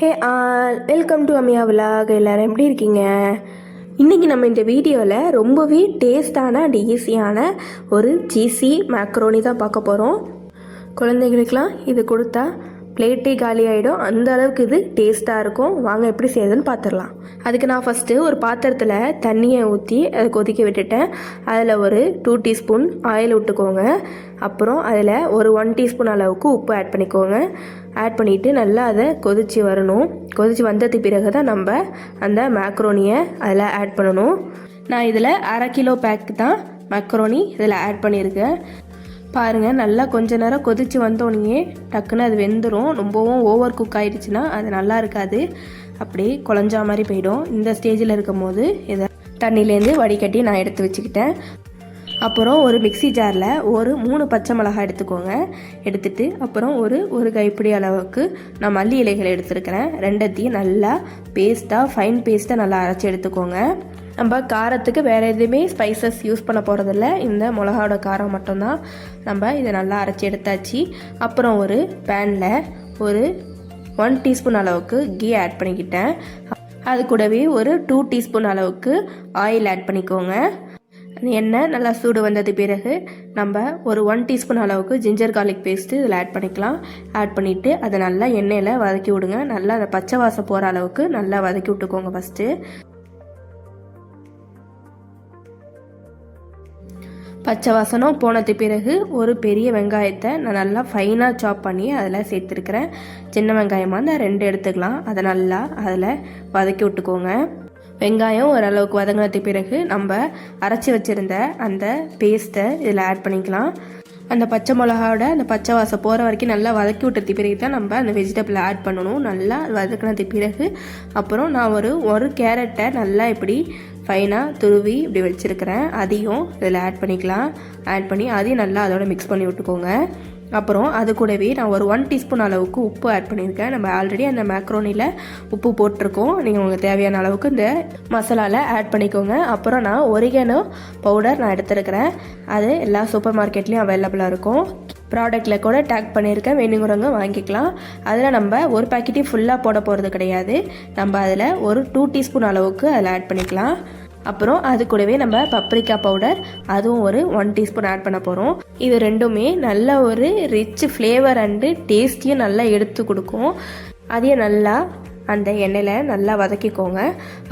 Hey all welcome to Amiya vlog. எல்லோரும் எப்படி இருக்கீங்க? இன்றைக்கி நம்ம இந்த வீடியோவில் ரொம்பவே டேஸ்டான அண்ட் ஈஸியான ஒரு சீஸி மேக்ரோனி தான் பார்க்க போகிறோம். குழந்தைகளுக்கெலாம் இது கொடுத்தா பிளேட்டே காலி ஆகிடும், அந்த அளவுக்கு இது டேஸ்ட்டாக இருக்கும். வாங்க எப்படி செய்யுதுன்னு பார்த்துடலாம். அதுக்கு நான் ஃபஸ்ட்டு ஒரு பாத்திரத்தில் தண்ணியை ஊற்றி அதை கொதிக்க விட்டுட்டேன். அதில் ஒரு 2 டீஸ்பூன் ஆயில் விட்டுக்கோங்க. அப்புறம் அதில் ஒரு 1 டீஸ்பூன் அளவுக்கு உப்பு ஆட் பண்ணிக்கோங்க. ஆட் பண்ணிவிட்டு நல்லா அதை கொதித்து வரணும். கொதித்து வந்ததுக்கு பிறகு தான் நம்ம அந்த மேக்ரோனியை அதில் ஆட் பண்ணணும். நான் இதில் 1/2 கிலோ பேக் தான் மேக்ரோனி இதில் ஆட் பண்ணியிருக்கேன். பாருங்கள், நல்லா கொஞ்ச நேரம் கொதித்து வந்தோடனே டக்குன்னு அது வெந்துடும். ரொம்பவும் ஓவர் குக் ஆகிடுச்சுன்னா அது நல்லா இருக்காது, அப்படியே குழஞ்சா மாதிரி போயிடும். இந்த ஸ்டேஜில் இருக்கும் போது இதை தண்ணியிலேருந்து வடிகட்டி நான் எடுத்து வச்சுக்கிட்டேன். அப்புறம் ஒரு மிக்சி ஜாரில் ஒரு 3 பச்சை மிளகாய் எடுத்துக்கோங்க. எடுத்துட்டு அப்புறம் ஒரு கைப்பிடி அளவுக்கு நான் மல்லி இலைகள் எடுத்துருக்கிறேன். ரெண்டத்தையும் நல்லா ஃபைன் பேஸ்ட்டாக நல்லா அரைச்சி எடுத்துக்கோங்க. நம்ம காரத்துக்கு வேறு எதுவுமே ஸ்பைசஸ் யூஸ் பண்ண போகிறதில்ல, இந்த மிளகாவோட காரம் மட்டும்தான். நம்ம இதை நல்லா அரைச்சி எடுத்தாச்சு. அப்புறம் ஒரு பேனில் ஒரு 1 டீஸ்பூன் அளவுக்கு கீ ஆட் பண்ணிக்கிட்டேன். அது கூடவே ஒரு 2 டீஸ்பூன் அளவுக்கு ஆயில் ஆட் பண்ணிக்கோங்க. எண்ணெய் நல்லா சூடு வந்தது பிறகு நம்ம ஒரு 1 டீஸ்பூன் அளவுக்கு ஜிஞ்சர் கார்லிக் பேஸ்ட்டு இதில் ஆட் பண்ணிக்கலாம். ஆட் பண்ணிவிட்டு அதை நல்லா எண்ணெயில் வதக்கி விடுங்க. நல்லா அந்த பச்சை வாசம் போகிற அளவுக்கு நல்லா வதக்கி விட்டுக்கோங்க. ஃபஸ்ட்டு பச்சை வாசனம் போனது பிறகு ஒரு பெரிய வெங்காயத்தை நான் நல்லா ஃபைனாக சாப் பண்ணி அதில் சேர்த்துருக்கிறேன். சின்ன வெங்காயமாக இருந்தால் 2 எடுத்துக்கலாம். அதை நல்லா அதில் வதக்கி விட்டுக்கோங்க. வெங்காயம் ஓரளவுக்கு வதங்கினது பிறகு நம்ம அரைச்சி வச்சுருந்த அந்த பேஸ்ட்டை இதில் ஆட் பண்ணிக்கலாம். அந்த பச்சை மிளகாவோட அந்த பச்சை வாசம் போகிற வரைக்கும் நல்லா வதக்கி விட்டுறது பிறகு தான் நம்ம அந்த வெஜிடபிளை ஆட் பண்ணணும். நல்லா வதக்கினது பிறகு அப்புறம் நான் ஒரு கேரட்டை நல்லா இப்படி ஃபைனாக துருவி இப்படி வச்சுருக்கிறேன். அதையும் இதில் ஆட் பண்ணிக்கலாம். ஆட் பண்ணி அதையும் நல்லா அதோட மிக்ஸ் பண்ணி விட்டுக்கோங்க. அப்புறம் அது கூடவே நான் ஒரு 1 டீஸ்பூன் அளவுக்கு உப்பு ஆட் பண்ணியிருக்கேன். நம்ம ஆல்ரெடி அந்த மேக்ரோனியில் உப்பு போட்டிருக்கோம். நீங்கள் உங்களுக்கு தேவையான அளவுக்கு இந்த மசாலாவில் ஆட் பண்ணிக்கோங்க. அப்புறம் நான் ஒரிகேனோ பவுடர் நான் எடுத்துருக்கிறேன். அது எல்லா சூப்பர் மார்க்கெட்லேயும் அவைலபிளாக இருக்கும். ப்ராடக்டில் கூட டேக் பண்ணியிருக்கேன், வேணுங்கிறவங்க வாங்கிக்கலாம். அதில் நம்ம ஒரு பேக்கெட்டையும் ஃபுல்லாக போட போகிறது கிடையாது. நம்ம அதில் ஒரு 2 டீஸ்பூன் அளவுக்கு அதில் ஆட் பண்ணிக்கலாம். அப்புறம் அது கூடவே நம்ம பப்ரிக்கா பவுடர் அதுவும் ஒரு 1 டீஸ்பூன் ஆட் பண்ண போகிறோம். இது ரெண்டுமே நல்ல ஒரு ரிச் ஃப்ளேவர் அண்டு டேஸ்டியும் நல்லா எடுத்து கொடுக்கும். அதையும் நல்லா அந்த எண்ணெயில் நல்லா வதக்கிக்கோங்க.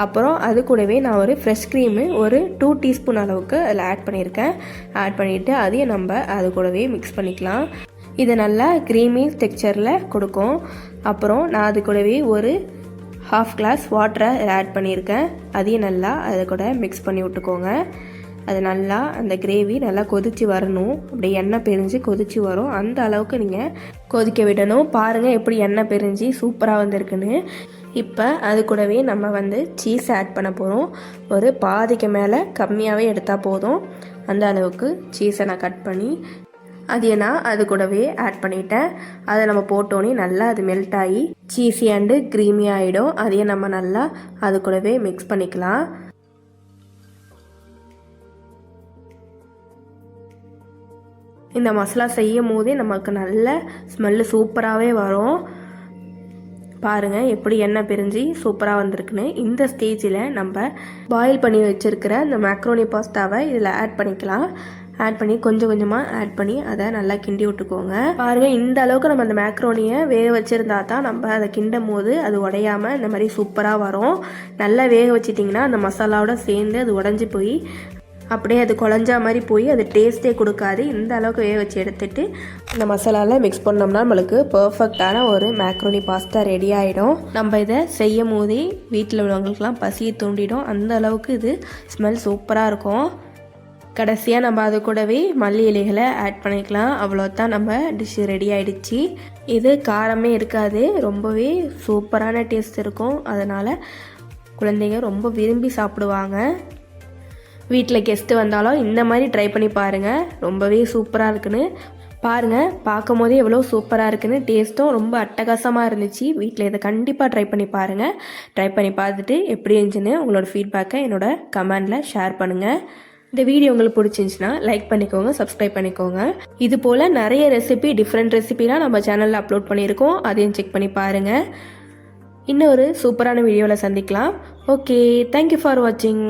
அப்புறம் அது கூடவே நான் ஒரு ஃப்ரெஷ் க்ரீமு ஒரு 2 டீஸ்பூன் அளவுக்கு அதில் ஆட் பண்ணியிருக்கேன். ஆட் பண்ணிவிட்டு அதையும் நம்ம அது கூடவே மிக்ஸ் பண்ணிக்கலாம். இது நல்லா க்ரீமி டெக்ஸ்சரில் கொடுக்கும். அப்புறம் நான் அது கூடவே ஒரு 1/2 கிளாஸ் வாட்டரை ஆட் பண்ணியிருக்கேன். அதையும் நல்லா அதை கூட மிக்ஸ் பண்ணி விட்டுக்கோங்க. அது நல்லா அந்த கிரேவி நல்லா கொதித்து வரணும். அப்படி எண்ணெய் பிரிஞ்சு கொதித்து வரும், அந்த அளவுக்கு நீங்கள் கொதிக்க விடணும். பாருங்கள் எப்படி எண்ணெய் பிரிஞ்சு சூப்பராக வந்திருக்குன்னு. இப்போ அது கூடவே நம்ம சீஸ் ஆட் பண்ண போகிறோம். ஒரு பாதிக்கு மேலே கம்மியாகவே எடுத்தால் போதும். அந்த அளவுக்கு சீஸை நான் கட் பண்ணி அதையே நான் அது கூடவே ஆட் பண்ணிட்டேன். அதை நம்ம போட்டோன்னே நல்லா அது மெல்ட் ஆகி சீஸி அண்டு க்ரீமி ஆகிடும். அதையே நம்ம நல்லா அது கூடவே மிக்ஸ் பண்ணிக்கலாம். இந்த மசாலா செய்யும் போதே நமக்கு நல்ல ஸ்மெல்லு சூப்பராகவே வரும். பாருங்கள் எப்படி எண்ணெய் பிரிஞ்சு சூப்பராக வந்திருக்குன்னு. இந்த ஸ்டேஜில் நம்ம பாயில் பண்ணி வச்சுருக்கிற இந்த மேக்ரோனி பாஸ்தாவை இதில் ஆட் பண்ணிக்கலாம். ஆட் பண்ணி கொஞ்சம் கொஞ்சமாக ஆட் பண்ணி அதை நல்லா கிண்டி விட்டுக்கோங்க. பாருங்கள், இந்த அளவுக்கு நம்ம அந்த மேக்ரோனியை வேக வச்சுருந்தா தான் நம்ம அதை கிண்டும் போது அது உடையாமல் இந்த மாதிரி சூப்பராக வரும். நல்லா வேக வச்சிட்டிங்கன்னா அந்த மசாலாவோட சேர்ந்து அது உடஞ்சி போய் அப்படியே அது குழஞ்சா மாதிரி போய் அது டேஸ்ட்டே கொடுக்காது. இந்த அளவுக்கு வேக வச்சு எடுத்துகிட்டு இந்த மசாலாவில் மிக்ஸ் பண்ணோம்னா நம்மளுக்கு பர்ஃபெக்டான ஒரு மேக்ரோனி பாஸ்தா ரெடி ஆகிடும். நம்ம இதை செய்யும் போதே வீட்டில் உள்ளவங்களுக்குலாம் பசியை தூண்டிடும், அந்த அளவுக்கு இது ஸ்மெல் சூப்பராக இருக்கும். கடைசியாக நம்ம அது கூடவே மல்லி இலைகளை ஆட் பண்ணிக்கலாம். அவ்வளோதான், நம்ம டிஷ்ஷு ரெடி ஆகிடுச்சு. இது காரமே இருக்காது, ரொம்பவே சூப்பரான டேஸ்ட் இருக்கும். அதனால் குழந்தைங்க ரொம்ப விரும்பி சாப்பிடுவாங்க. வீட்டில் கெஸ்ட்டு வந்தாலும் இந்த மாதிரி ட்ரை பண்ணி பாருங்கள், ரொம்பவே சூப்பராக இருக்குன்னு. பாருங்கள், பார்க்கும் போதே எவ்வளோ சூப்பராக இருக்குன்னு. டேஸ்ட்டும் ரொம்ப அட்டகாசமாக இருந்துச்சு. வீட்டில் இதை கண்டிப்பாக ட்ரை பண்ணி பாருங்கள். ட்ரை பண்ணி பார்த்துட்டு எப்படி இருந்துச்சுன்னு உங்களோட ஃபீட்பேக்கை என்னோட கமெண்டில் ஷேர் பண்ணுங்கள். இந்த வீடியோ உங்களுக்கு பிடிச்சிருந்துச்சுன்னா லைக் பண்ணிக்கோங்க, சப்ஸ்கிரைப் பண்ணிக்கோங்க. இது போல் நிறைய ரெசிபி, டிஃப்ரெண்ட் ரெசிபிலாம் நம்ம சேனலில் அப்லோட் பண்ணியிருக்கோம், அதையும் செக் பண்ணி பாருங்கள். இன்னொரு சூப்பரான வீடியோவில் சந்திக்கலாம். ஓகே, தேங்க்யூ ஃபார் வாட்சிங்.